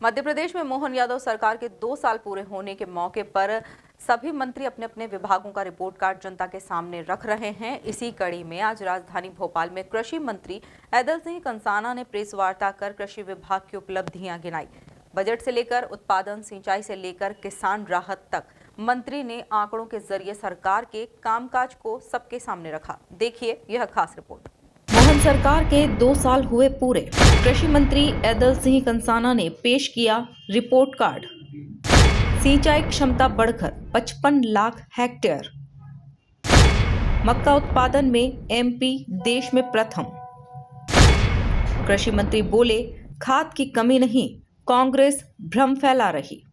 मध्य प्रदेश में मोहन यादव सरकार के 2 साल पूरे होने के मौके पर सभी मंत्री अपने अपने विभागों का रिपोर्ट कार्ड जनता के सामने रख रहे हैं। इसी कड़ी में आज राजधानी भोपाल में कृषि मंत्री ऐदल सिंह कंसाना ने प्रेस वार्ता कर कृषि विभाग की उपलब्धियां गिनाई। बजट से लेकर उत्पादन, सिंचाई से लेकर किसान राहत तक मंत्री ने आंकड़ों के जरिए सरकार के कामकाज को सबके सामने रखा। देखिए यह खास रिपोर्ट। मोहन सरकार के 2 साल हुए पूरे। कृषि मंत्री ऐदल सिंह कंसाना ने पेश किया रिपोर्ट कार्ड। सिंचाई क्षमता बढ़कर 55 लाख हेक्टेयर। मक्का उत्पादन में एमपी देश में प्रथम। कृषि मंत्री बोले, खाद की कमी नहीं, कांग्रेस भ्रम फैला रही।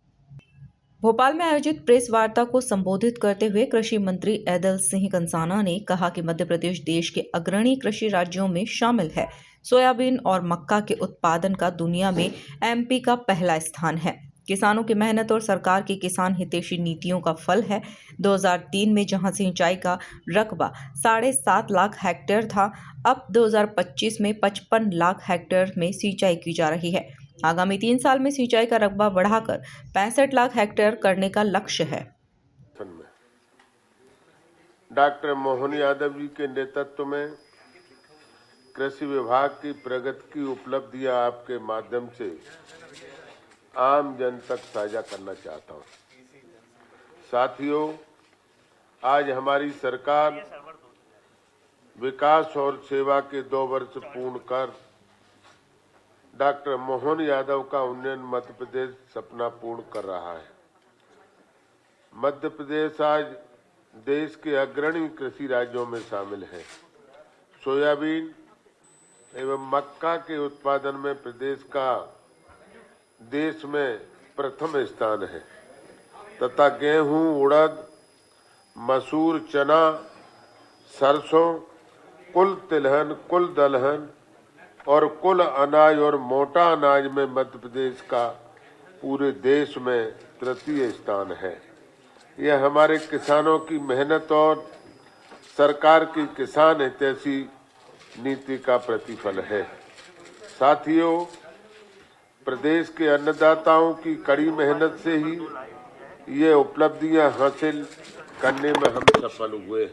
भोपाल में आयोजित प्रेस वार्ता को संबोधित करते हुए कृषि मंत्री ऐदल सिंह कंसाना ने कहा कि मध्य प्रदेश देश के अग्रणी कृषि राज्यों में शामिल है। सोयाबीन और मक्का के उत्पादन का दुनिया में एमपी का पहला स्थान है। किसानों की मेहनत और सरकार की किसान हितैषी नीतियों का फल है। 2003 में जहां सिंचाई का रकबा 7.5 लाख हेक्टेयर था, अब 2025 में 55 लाख हेक्टेयर में सिंचाई की जा रही है। आगामी 3 साल में सिंचाई का रकबा बढ़ाकर 65 लाख हेक्टेयर करने का लक्ष्य है। डॉक्टर मोहन यादव जी के नेतृत्व में कृषि विभाग की प्रगति की उपलब्धियां आपके माध्यम से आम जन तक साझा करना चाहता हूं। साथियों, आज हमारी सरकार विकास और सेवा के 2 वर्ष पूर्ण कर डॉक्टर मोहन यादव का उन्नयन मध्य प्रदेश सपना पूर्ण कर रहा है। मध्य प्रदेश आज देश के अग्रणी कृषि राज्यों में शामिल है। सोयाबीन एवं मक्का के उत्पादन में प्रदेश का देश में प्रथम स्थान है तथा गेहूं, उड़द, मसूर, चना, सरसों, कुल तिलहन, कुल दलहन और कुल अनाज और मोटा अनाज में मध्य प्रदेश का पूरे देश में तृतीय स्थान है। यह हमारे किसानों की मेहनत और सरकार की किसान हितैषी नीति का प्रतिफल है। साथियों, प्रदेश के अन्नदाताओं की कड़ी मेहनत से ही ये उपलब्धियां हासिल करने में हम सफल हुए।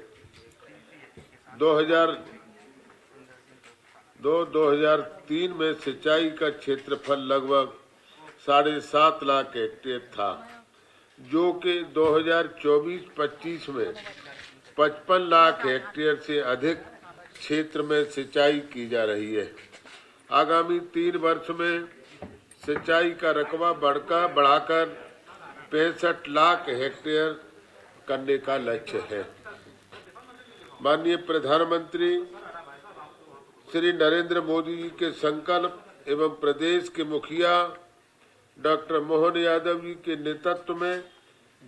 2003 में सिंचाई का क्षेत्रफल लगभग 7.5 लाख हेक्टेयर था, जो कि 2024-25 में 55 लाख हेक्टेयर से अधिक क्षेत्र में सिंचाई की जा रही है। आगामी 3 वर्ष में सिंचाई का रकबा बढ़ाकर 65 लाख हेक्टेयर करने का लक्ष्य है। माननीय प्रधानमंत्री श्री नरेंद्र मोदी जी के संकल्प एवं प्रदेश के मुखिया डॉक्टर मोहन यादव जी के नेतृत्व में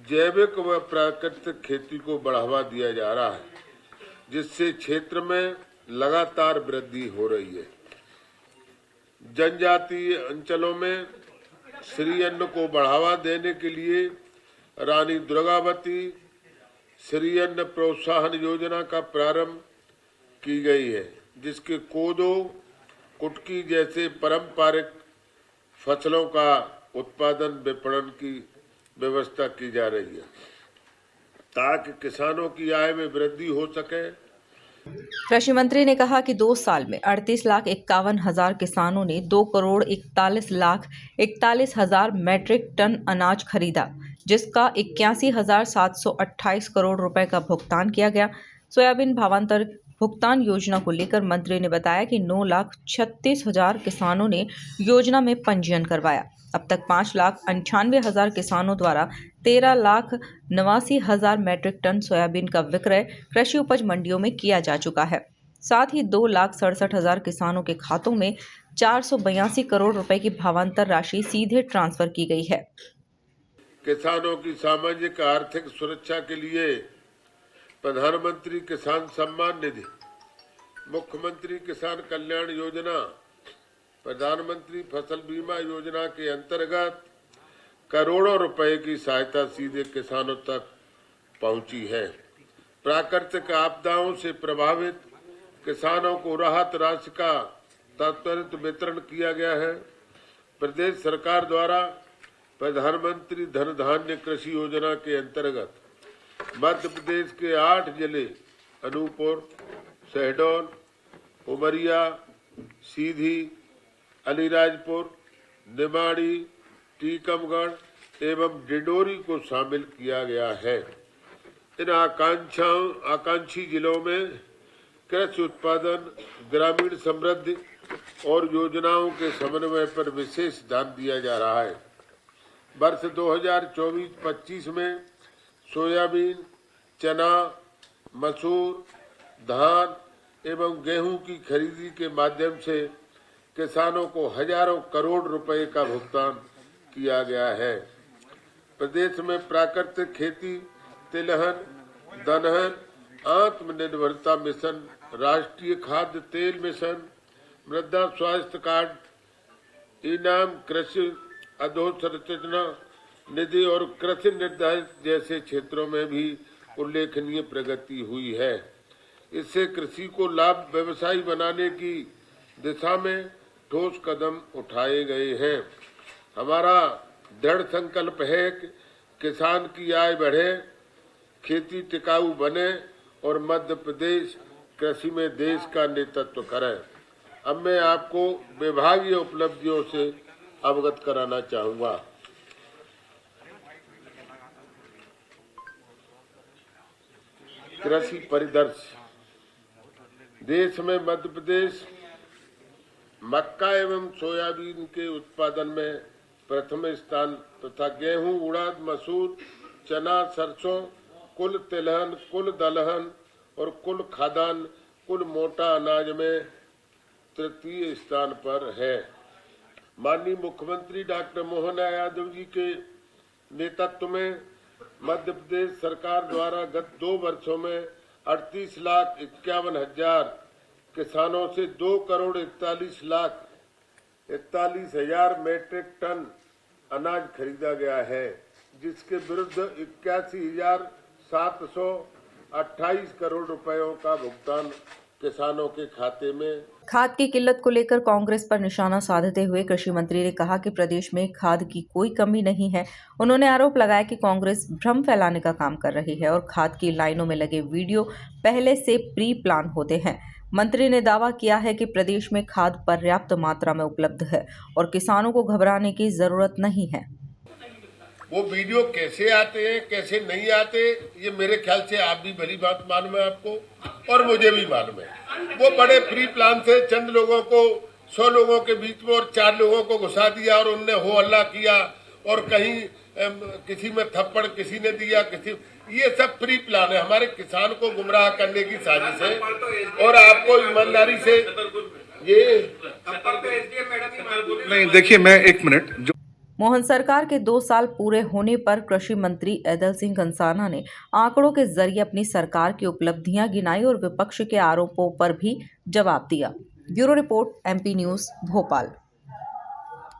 जैविक व प्राकृतिक खेती को बढ़ावा दिया जा रहा है, जिससे क्षेत्र में लगातार वृद्धि हो रही है। जनजातीय अंचलों में श्री अन्न को बढ़ावा देने के लिए रानी दुर्गावती श्री अन्न प्रोत्साहन योजना का प्रारंभ की गई है, जिसके कोदो, कुटकी जैसे पारंपरिक फसलों का उत्पादन विपणन की व्यवस्था की जा रही है, ताकि किसानों की आय में वृद्धि हो सके। कृषि मंत्री ने कहा कि 2 साल में 38,51,000 किसानों ने 2,41,41,000 मैट्रिक टन अनाज खरीदा, जिसका 81,728 करोड़ रुपए का भुगतान किया गया। सोयाबीन भावांतर भुगतान योजना को लेकर मंत्री ने बताया कि 9,36,000 किसानों ने योजना में पंजीयन करवाया। अब तक 5,98,000 किसानों द्वारा 13,89,000 मैट्रिक टन सोयाबीन का विक्रय कृषि उपज मंडियों में किया जा चुका है। साथ ही 2,67,000 किसानों के खातों में 482 करोड़ रुपए की भावांतर राशि सीधे ट्रांसफर की गई है। किसानों की सामाजिक आर्थिक सुरक्षा के लिए प्रधानमंत्री किसान सम्मान निधि, मुख्यमंत्री किसान कल्याण योजना, प्रधानमंत्री फसल बीमा योजना के अंतर्गत करोड़ों रुपए की सहायता सीधे किसानों तक पहुंची है। प्राकृतिक आपदाओं से प्रभावित किसानों को राहत राशि का त्वरित वितरण किया गया है। प्रदेश सरकार द्वारा प्रधानमंत्री धन धान्य कृषि योजना के अंतर्गत मध्य प्रदेश के 8 जिले अनूपपुर, शहडोल, उमरिया, सीधी, अलीराजपुर, निमाड़ी, टीकमगढ़ एवं डिंडोरी को शामिल किया गया है। इन आकांक्षी जिलों में कृषि उत्पादन, ग्रामीण समृद्धि और योजनाओं के समन्वय पर विशेष ध्यान दिया जा रहा है। वर्ष 2024-25 में सोयाबीन, चना, मसूर, धान एवं गेहूं की खरीदी के माध्यम से किसानों को हजारों करोड़ रुपए का भुगतान किया गया है। प्रदेश में प्राकृतिक खेती, तिलहन, दलहन, आत्मनिर्भरता मिशन, राष्ट्रीय खाद्य तेल मिशन, मृदा स्वास्थ्य कार्ड, इनाम कृषि अधोसंरचना निधि और कृषि निर्धारित जैसे क्षेत्रों में भी उल्लेखनीय प्रगति हुई है। इससे कृषि को लाभ व्यवसायी बनाने की दिशा में ठोस कदम उठाए गए हैं। हमारा दृढ़ संकल्प है कि किसान की आय बढ़े, खेती टिकाऊ बने और मध्य प्रदेश कृषि में देश का नेतृत्व करे। अब मैं आपको विभागीय उपलब्धियों से अवगत कराना चाहूंगा। कृषि परिदृश्य। देश में मध्य प्रदेश मक्का एवं सोयाबीन के उत्पादन में प्रथम स्थान तथा गेहूं, उड़द, मसूर, चना, सरसों, कुल तिलहन, कुल दलहन और कुल खाद्यान्न, कुल मोटा अनाज में तृतीय स्थान पर है। माननीय मुख्यमंत्री डॉक्टर मोहन यादव जी के नेतृत्व में मध्य प्रदेश सरकार द्वारा गत 2 वर्षों में 38,51,000 किसानों से 2,41,41,000 मैट्रिक टन अनाज खरीदा गया है, जिसके विरुद्ध 81,728 करोड़ रुपयों का भुगतान किसानों के खाते में। खाद की किल्लत को लेकर कांग्रेस पर निशाना साधते हुए कृषि मंत्री ने कहा कि प्रदेश में खाद की कोई कमी नहीं है। उन्होंने आरोप लगाया कि कांग्रेस भ्रम फैलाने का काम कर रही है और खाद की लाइनों में लगे वीडियो पहले से प्री प्लान होते हैं। मंत्री ने दावा किया है कि प्रदेश में खाद पर्याप्त मात्रा में उपलब्ध है और किसानों को घबराने की जरूरत नहीं है। वो वीडियो कैसे आते हैं, कैसे नहीं आते, ये मेरे ख्याल से आप भी भली बात मालूम है आपको और मुझे भी मालूम है। वो बड़े प्री प्लान से चंद लोगों को 100 लोगों के बीच में और 4 लोगों को घुसा दिया और उनने हो हल्ला किया और कहीं किसी में थप्पड़ किसी ने दिया, ये सब प्री प्लान है। हमारे किसान को गुमराह करने की साजिश है और आपको ईमानदारी से ये नहीं, देखिए मैं 1 मिनट। मोहन सरकार के 2 साल पूरे होने पर कृषि मंत्री ऐदल सिंह कंसाना ने आंकड़ों के जरिए अपनी सरकार की उपलब्धियां गिनाई और विपक्ष के आरोपों पर भी जवाब दिया। Bureau report, MP news, Bhopal.